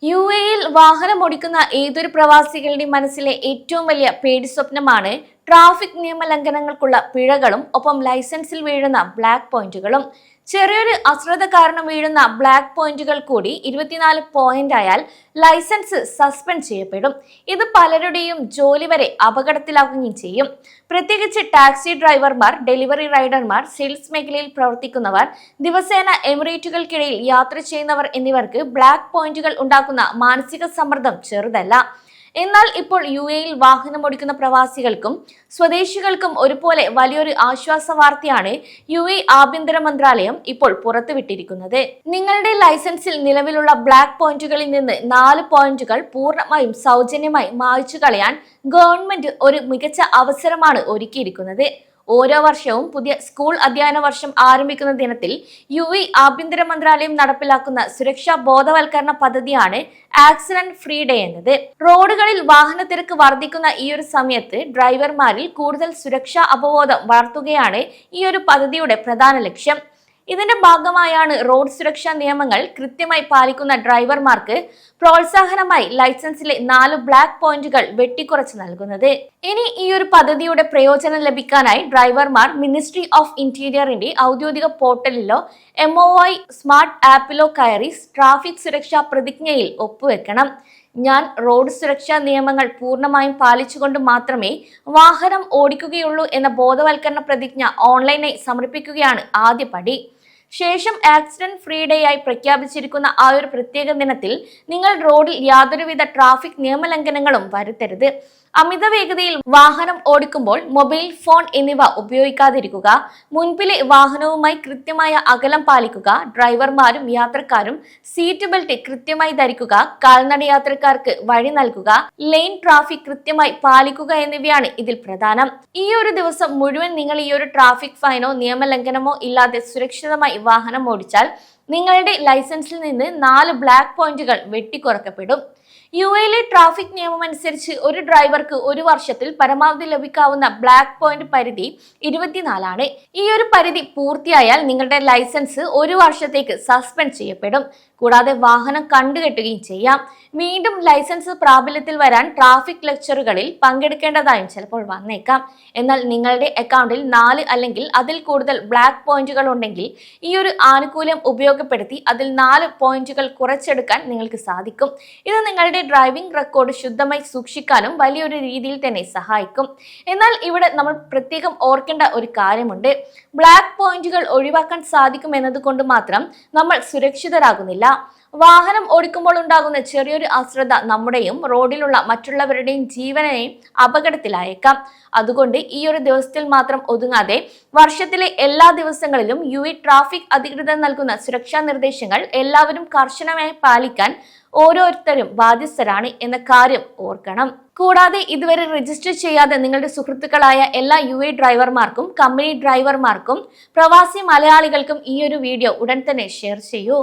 യുഎഇയിൽ വാഹനമോടിക്കുന്ന ഏതൊരു പ്രവാസികളുടെയും മനസ്സിലെ ഏറ്റവും വലിയ പേടി സ്വപ്നമാണ് ട്രാഫിക് നിയമലംഘനങ്ങൾക്കുള്ള പിഴകളും ഒപ്പം ലൈസൻസിൽ വീഴുന്ന ബ്ലാക്ക് പോയിന്റുകളും. ചെറിയൊരു അശ്രദ്ധ കാരണം വീഴുന്ന ബ്ലാക്ക് പോയിന്റുകൾ കൂടി 24 പോയിന്റ് ആയാൽ ലൈസൻസ് സസ്പെൻഡ് ചെയ്യപ്പെടും. ഇത് പലരുടെയും ജോലി വരെ അപകടത്തിലാക്കുകയും ചെയ്യും. പ്രത്യേകിച്ച് ടാക്സി ഡ്രൈവർമാർ, ഡെലിവറി റൈഡർമാർ, സെയിൽസ് മേഖലയിൽ പ്രവർത്തിക്കുന്നവർ, ദിവസേന എമിറേറ്റുകൾക്കിടയിൽ യാത്ര ചെയ്യുന്നവർ എന്നിവർക്ക് ബ്ലാക്ക് പോയിന്റുകൾ ഉണ്ടാക്കുന്ന മാനസിക സമ്മർദ്ദം ചെറുതല്ല. എന്നാൽ ഇപ്പോൾ യുഎഇയിൽ വാഹനമോടിക്കുന്ന പ്രവാസികൾക്കും സ്വദേശികൾക്കും ഒരുപോലെ വലിയൊരു ആശ്വാസ വാർത്തയാണ് യുഎഇ ആഭ്യന്തര മന്ത്രാലയം ഇപ്പോൾ പുറത്തുവിട്ടിരിക്കുന്നത്. നിങ്ങളുടെ ലൈസൻസിൽ നിലവിലുള്ള ബ്ലാക്ക് പോയിന്റുകളിൽ നിന്ന് 4 പോയിന്റുകൾ പൂർണ്ണമായും സൗജന്യമായി മായ്ച്ചു കളയാൻ ഗവൺമെന്റ് ഒരു മികച്ച അവസരമാണ് ഒരുക്കിയിരിക്കുന്നത്. ഓരോ വർഷവും പുതിയ സ്കൂൾ അധ്യയന വർഷം ആരംഭിക്കുന്ന ദിനത്തിൽ യുഎഇ ആഭ്യന്തര മന്ത്രാലയം നടപ്പിലാക്കുന്ന സുരക്ഷാ ബോധവൽക്കരണ പദ്ധതിയാണ് ആക്സിഡന്റ് ഫ്രീ ഡേ എന്നത്. റോഡുകളിൽ വാഹനത്തിരക്ക് വർദ്ധിക്കുന്ന ഈ ഒരു സമയത്ത് ഡ്രൈവർമാരിൽ കൂടുതൽ സുരക്ഷാ അവബോധം വളർത്തുകയാണ് ഈ ഒരു പദ്ധതിയുടെ പ്രധാന ലക്ഷ്യം. ഇതിന്റെ ഭാഗമായാണ് റോഡ് സുരക്ഷാ നിയമങ്ങൾ കൃത്യമായി പാലിക്കുന്ന ഡ്രൈവർമാർക്ക് പ്രോത്സാഹനമായി ലൈസൻസിലെ 4 ബ്ലാക്ക് പോയിന്റുകൾ വെട്ടിക്കുറച്ച് നൽകുന്നത്. ഇനി ഈ ഒരു പദ്ധതിയുടെ പ്രയോജനം ലഭിക്കാനായി ഡ്രൈവർമാർ മിനിസ്ട്രി ഓഫ് ഇന്റീരിയറിന്റെ ഔദ്യോഗിക പോർട്ടലിലോ MOI സ്മാർട്ട് ആപ്പിലോ കയറി ട്രാഫിക് സുരക്ഷാ പ്രതിജ്ഞയിൽ ഒപ്പുവെക്കണം. ഞാൻ റോഡ് സുരക്ഷാ നിയമങ്ങൾ പൂർണ്ണമായും പാലിച്ചുകൊണ്ട് മാത്രമേ വാഹനം ഓടിക്കുകയുള്ളൂ എന്ന ബോധവൽക്കരണ പ്രതിജ്ഞ ഓൺലൈനായി സമർപ്പിക്കുകയാണ് ആദ്യ പടി. ശേഷം ആക്സിഡന്റ് ഫ്രീ ഡേ ആയി പ്രഖ്യാപിച്ചിരിക്കുന്ന ആ ഒരു പ്രത്യേക ദിനത്തിൽ നിങ്ങൾ റോഡിൽ യാതൊരുവിധ ട്രാഫിക് നിയമലംഘനങ്ങളും വരുത്തരുത്. അമിത വേഗതയിൽ വാഹനം ഓടിക്കുമ്പോൾ മൊബൈൽ ഫോൺ എന്നിവ ഉപയോഗിക്കാതിരിക്കുക. മുൻപിലെ വാഹനവുമായി കൃത്യമായ അകലം പാലിക്കുക. ഡ്രൈവർമാരും യാത്രക്കാരും സീറ്റ് ബെൽറ്റ് കൃത്യമായി ധരിക്കുക. കാൽനട യാത്രക്കാർക്ക് വഴി നൽകുക. ലൈൻ ട്രാഫിക് കൃത്യമായി പാലിക്കുക എന്നിവയാണ് ഇതിൽ പ്രധാനം. ഈ ഒരു ദിവസം മുഴുവൻ നിങ്ങൾ ഈ ഒരു ട്രാഫിക് ഫൈനോ നിയമലംഘനമോ ഇല്ലാതെ സുരക്ഷിതമായി വാഹനം ഓടിച്ചാൽ നിങ്ങളുടെ ലൈസൻസിൽ നിന്ന് 4 ബ്ലാക്ക് പോയിന്റുകൾ വെട്ടിക്കുറക്കപ്പെടും. യുഎഇയിലെ ട്രാഫിക് നിയമം അനുസരിച്ച് ഒരു ഡ്രൈവർക്ക് ഒരു വർഷത്തിൽ പരമാവധി ലഭിക്കാവുന്ന ബ്ലാക്ക് പോയിന്റ് പരിധി 24 ആണ്. ഈ ഒരു പരിധി പൂർത്തിയായാൽ നിങ്ങളുടെ ലൈസൻസ് ഒരു വർഷത്തേക്ക് സസ്പെൻഡ് ചെയ്യപ്പെടും. കൂടാതെ വാഹനം കണ്ടുകെട്ടുകയും ചെയ്യാം. വീണ്ടും ലൈസൻസ് പ്രാബല്യത്തിൽ വരാൻ ട്രാഫിക് ലെക്ചറുകളിൽ പങ്കെടുക്കേണ്ടതായും ചിലപ്പോൾ വന്നേക്കാം. എന്നാൽ നിങ്ങളുടെ അക്കൗണ്ടിൽ 4 അല്ലെങ്കിൽ അതിൽ കൂടുതൽ ബ്ലാക്ക് പോയിന്റുകൾ ഉണ്ടെങ്കിൽ ഈ ഒരു ആനുകൂല്യം ഉപയോഗപ്പെടുത്തി അതിൽ 4 പോയിന്റുകൾ കുറച്ചെടുക്കാൻ നിങ്ങൾക്ക് സാധിക്കും. ഇത് നിങ്ങളുടെ ഡ്രൈവിംഗ് റെക്കോർഡ് ശുദ്ധമായി സൂക്ഷിക്കാനും വലിയൊരു രീതിയിൽ തന്നെ സഹായിക്കും. എന്നാൽ ഇവിടെ നമ്മൾ പ്രത്യേകം ഓർക്കേണ്ട ഒരു കാര്യമുണ്ട്. ബ്ലാക്ക് പോയിന്റുകൾ ഒഴിവാക്കാൻ സാധിക്കും എന്നതുകൊണ്ട് മാത്രം നമ്മൾ സുരക്ഷിതരാകുന്നില്ല. വാഹനം ഓടിക്കുമ്പോൾ ഉണ്ടാകുന്ന ചെറിയൊരു അശ്രദ്ധ നമ്മുടെയും റോഡിലുള്ള മറ്റുള്ളവരുടെയും ജീവനെയും അപകടത്തിലായേക്കാം. അതുകൊണ്ട് ഈ ഒരു ദിവസത്തിൽ മാത്രം ഒതുങ്ങാതെ വർഷത്തിലെ എല്ലാ ദിവസങ്ങളിലും യുഎഇ ട്രാഫിക് അധികൃതർ നൽകുന്ന സുരക്ഷാ നിർദ്ദേശങ്ങൾ എല്ലാവരും കർശനമായി പാലിക്കാൻ ഓരോരുത്തരും ബാധ്യസ്ഥരാണ് എന്ന കാര്യം ഓർക്കണം. കൂടാതെ ഇതുവരെ രജിസ്റ്റർ ചെയ്യാതെ നിങ്ങളുടെ സുഹൃത്തുക്കളായ എല്ലാ യുഎഇ ഡ്രൈവർമാർക്കും കമ്പനി ഡ്രൈവർമാർക്കും പ്രവാസി മലയാളികൾക്കും ഈ ഒരു വീഡിയോ ഉടൻ തന്നെ ഷെയർ ചെയ്യൂ.